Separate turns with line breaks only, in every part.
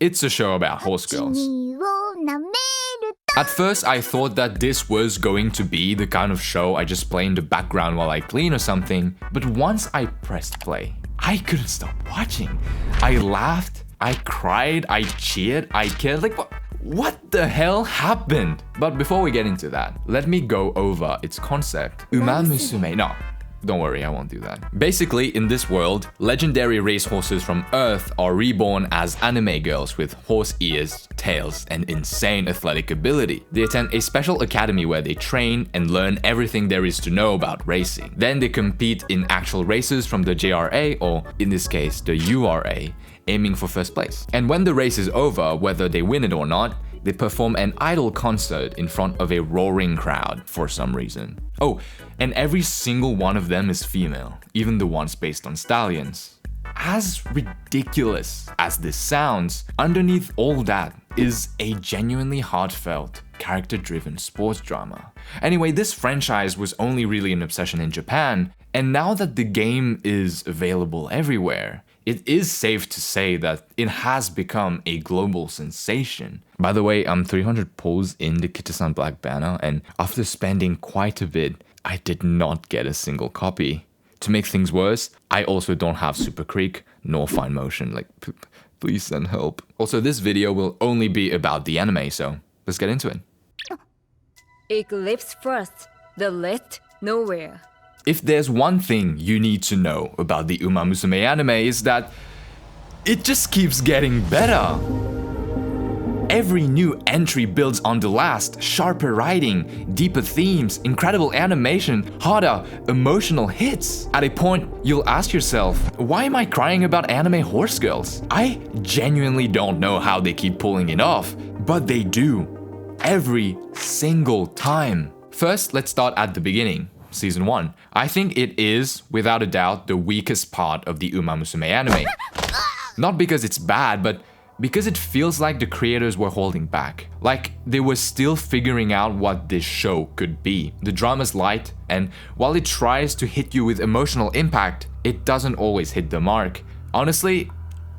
It's a show about horse girls. At first, I thought that this was going to be the kind of show I just play in the background while I clean or something, but once I pressed play, I couldn't stop watching. I laughed, I cried, I cheered, I cared, like what the hell happened? But before we get into that, let me go over its concept. Umamusume, no. Don't worry, I won't do that. Basically, in this world, legendary racehorses from Earth are reborn as anime girls with horse ears, tails, and insane athletic ability. They attend a special academy where they train and learn everything there is to know about racing. Then they compete in actual races from the JRA, or in this case, the URA, aiming for first place. And when the race is over, whether they win it or not, they perform an idol concert in front of a roaring crowd for some reason. Oh, and every single one of them is female, even the ones based on stallions. As ridiculous as this sounds, underneath all that is a genuinely heartfelt, character-driven sports drama. Anyway, this franchise was only really an obsession in Japan, and now that the game is available everywhere, it is safe to say that it has become a global sensation. By the way, I'm 300 pulls in the Kitasan Black Banner, and after spending quite a bit, I did not get a single copy. To make things worse, I also don't have Super Creek nor Fine Motion, like please send help. Also, this video will only be about the anime, so let's get into it.
Eclipse first, the rest nowhere.
If there's one thing you need to know about the Umamusume anime is that it just keeps getting better. Every new entry builds on the last, sharper writing, deeper themes, incredible animation, harder, emotional hits. At a point, you'll ask yourself, why am I crying about anime horse girls? I genuinely don't know how they keep pulling it off, but they do. Every single time. First, let's start at the beginning. Season 1. I think it is, without a doubt, the weakest part of the Umamusume anime. Not because it's bad, but because it feels like the creators were holding back. Like they were still figuring out what this show could be. The drama's light, and while it tries to hit you with emotional impact, it doesn't always hit the mark. Honestly,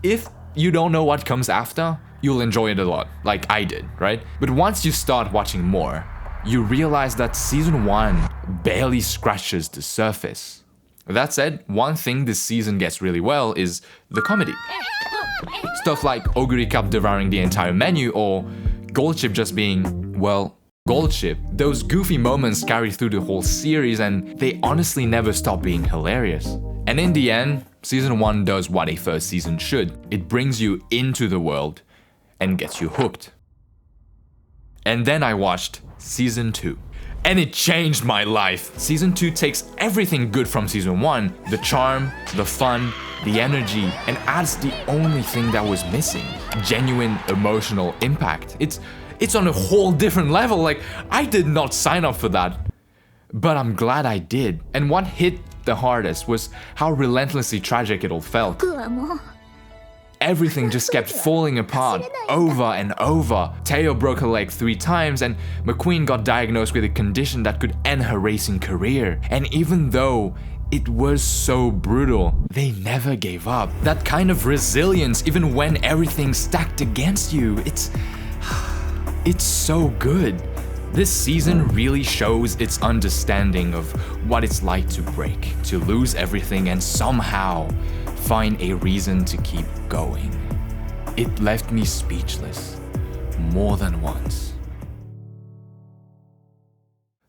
if you don't know what comes after, you'll enjoy it a lot, like I did, right? But once you start watching more, you realize that season 1 barely scratches the surface. That said, one thing this season gets really well is the comedy. Stuff like Oguri Cup devouring the entire menu or Gold Chip just being, well, Gold Chip. Those goofy moments carry through the whole series and they honestly never stop being hilarious. And in the end, season 1 does what a first season should. It brings you into the world and gets you hooked. And then I watched season 2. And it changed my life. Season 2 takes everything good from season 1, the charm, the fun, the energy, and adds the only thing that was missing, genuine emotional impact. It's on a whole different level, like I did not sign up for that. But I'm glad I did. And what hit the hardest was how relentlessly tragic it all felt. Everything just kept falling apart over and over. Teo broke her leg 3 times and McQueen got diagnosed with a condition that could end her racing career. And even though it was so brutal, they never gave up. That kind of resilience, even when everything's stacked against you, it's so good. This season really shows its understanding of what it's like to break, to lose everything and somehow find a reason to keep going. It left me speechless more than once.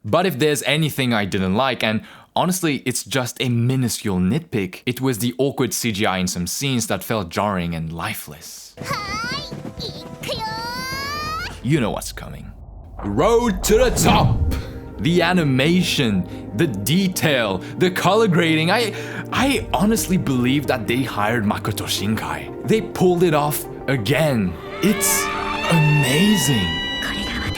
But if there's anything I didn't like, and honestly it's just a minuscule nitpick, it was the awkward CGI in some scenes that felt jarring and lifeless. You know what's coming. Road to the top! The animation, the detail, the color grading, I honestly believe that they hired Makoto Shinkai. They pulled it off again. It's amazing.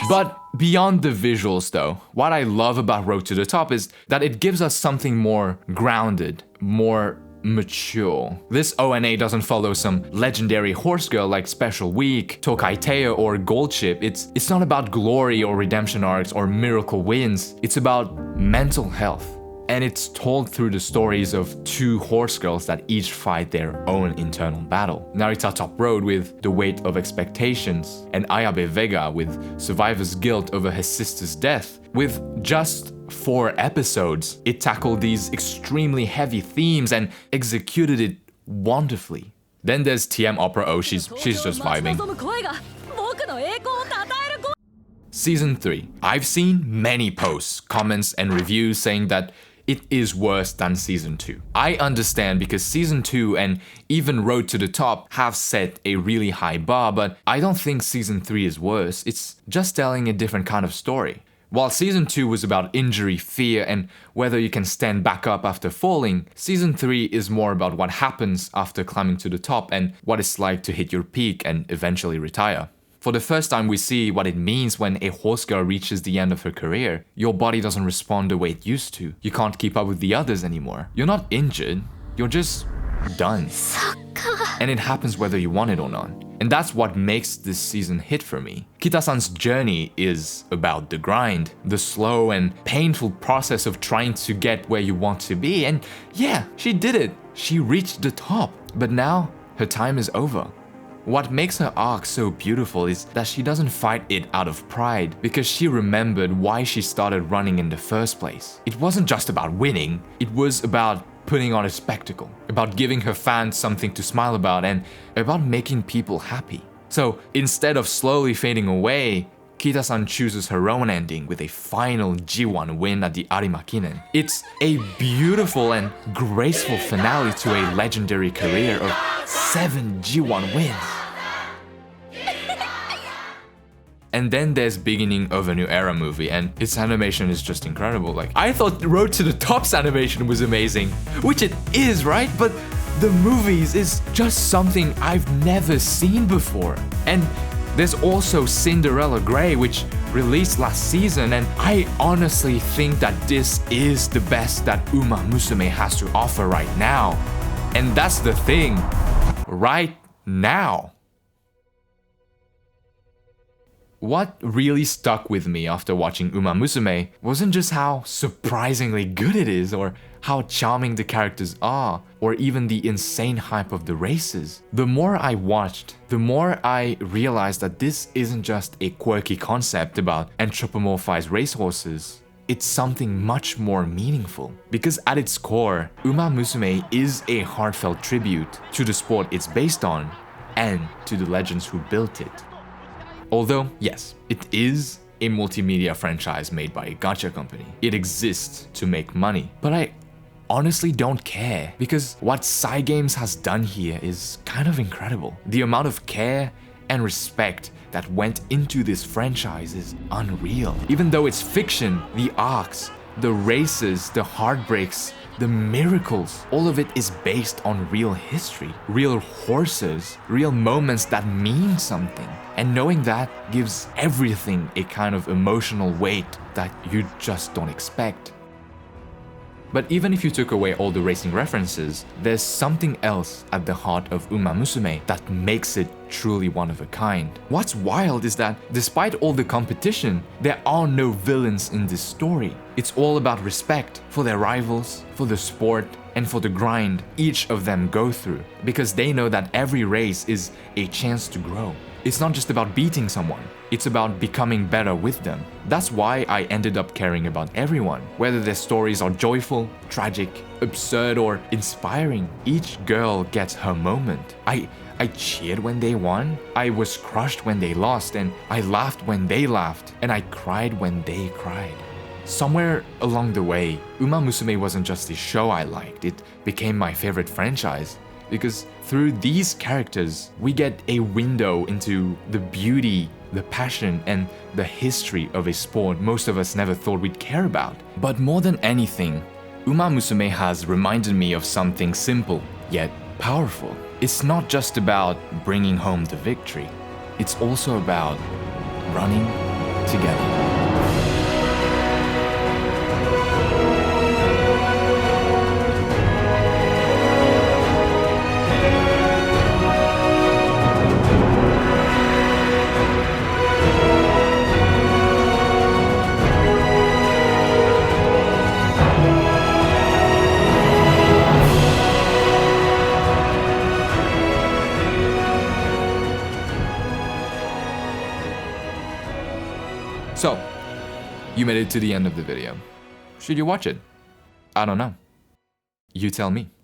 But beyond the visuals though, what I love about Road to the Top is that it gives us something more grounded, more mature. This ONA doesn't follow some legendary horse girl like Special Week, Tokai Teo, or Gold Chip. It's not about glory or redemption arcs or miracle wins. It's about mental health, And it's told through the stories of two horse girls that each fight their own internal battle. Narita Top Road with the weight of expectations, and Ayabe Vega with survivor's guilt over his sister's death. With just 4 episodes, it tackled these extremely heavy themes and executed it wonderfully. Then there's TM Opera O, she's just vibing. Season 3. I've seen many posts, comments, and reviews saying that it is worse than Season 2. I understand because Season 2 and even Road to the Top have set a really high bar, but I don't think Season 3 is worse. It's just telling a different kind of story. While Season 2 was about injury, fear, and whether you can stand back up after falling, Season 3 is more about what happens after climbing to the top and what it's like to hit your peak and eventually retire. For the first time, we see what it means when a horse girl reaches the end of her career. Your body doesn't respond the way it used to. You can't keep up with the others anymore. You're not injured, you're just done. And it happens whether you want it or not. And that's what makes this season hit for me. Kita-san's journey is about the grind, the slow and painful process of trying to get where you want to be. And yeah, she did it. She reached the top. But now, her time is over. What makes her arc so beautiful is that she doesn't fight it out of pride because she remembered why she started running in the first place. It wasn't just about winning, it was about putting on a spectacle, about giving her fans something to smile about, and about making people happy. So instead of slowly fading away, Kita-san chooses her own ending with a final G1 win at the Arimakinen. It's a beautiful and graceful finale to a legendary career of 7 G1 wins. And then there's Beginning of a New Era movie, and its animation is just incredible. Like, I thought Road to the Top's animation was amazing, which it is, right? But the movies is just something I've never seen before. And there's also Cinderella Grey, which released last season, and I honestly think that this is the best that Umamusume has to offer right now. And that's the thing, right now. What really stuck with me after watching Umamusume wasn't just how surprisingly good it is, or how charming the characters are, or even the insane hype of the races. The more I watched, the more I realized that this isn't just a quirky concept about anthropomorphized racehorses. It's something much more meaningful. Because at its core, Umamusume is a heartfelt tribute to the sport it's based on, and to the legends who built it. Although, yes, it is a multimedia franchise made by a gacha company. It exists to make money. But I honestly don't care, because what Cygames has done here is kind of incredible. The amount of care and respect that went into this franchise is unreal. Even though it's fiction, the arcs, the races, the heartbreaks, the miracles, all of it is based on real history, real horses, real moments that mean something. And knowing that gives everything a kind of emotional weight that you just don't expect. But even if you took away all the racing references, there's something else at the heart of Umamusume that makes it truly one of a kind. What's wild is that despite all the competition, there are no villains in this story. It's all about respect for their rivals, for the sport, and for the grind each of them go through, because they know that every race is a chance to grow. It's not just about beating someone, it's about becoming better with them. That's why I ended up caring about everyone. Whether their stories are joyful, tragic, absurd, or inspiring, each girl gets her moment. I cheered when they won, I was crushed when they lost, and I laughed when they laughed, and I cried when they cried. Somewhere along the way, Umamusume wasn't just a show I liked, it became my favorite franchise. Because through these characters, we get a window into the beauty, the passion, and the history of a sport most of us never thought we'd care about. But more than anything, Umamusume has reminded me of something simple, yet powerful. It's not just about bringing home the victory, it's also about running together. So, you made it to the end of the video. Should you watch it? I don't know. You tell me.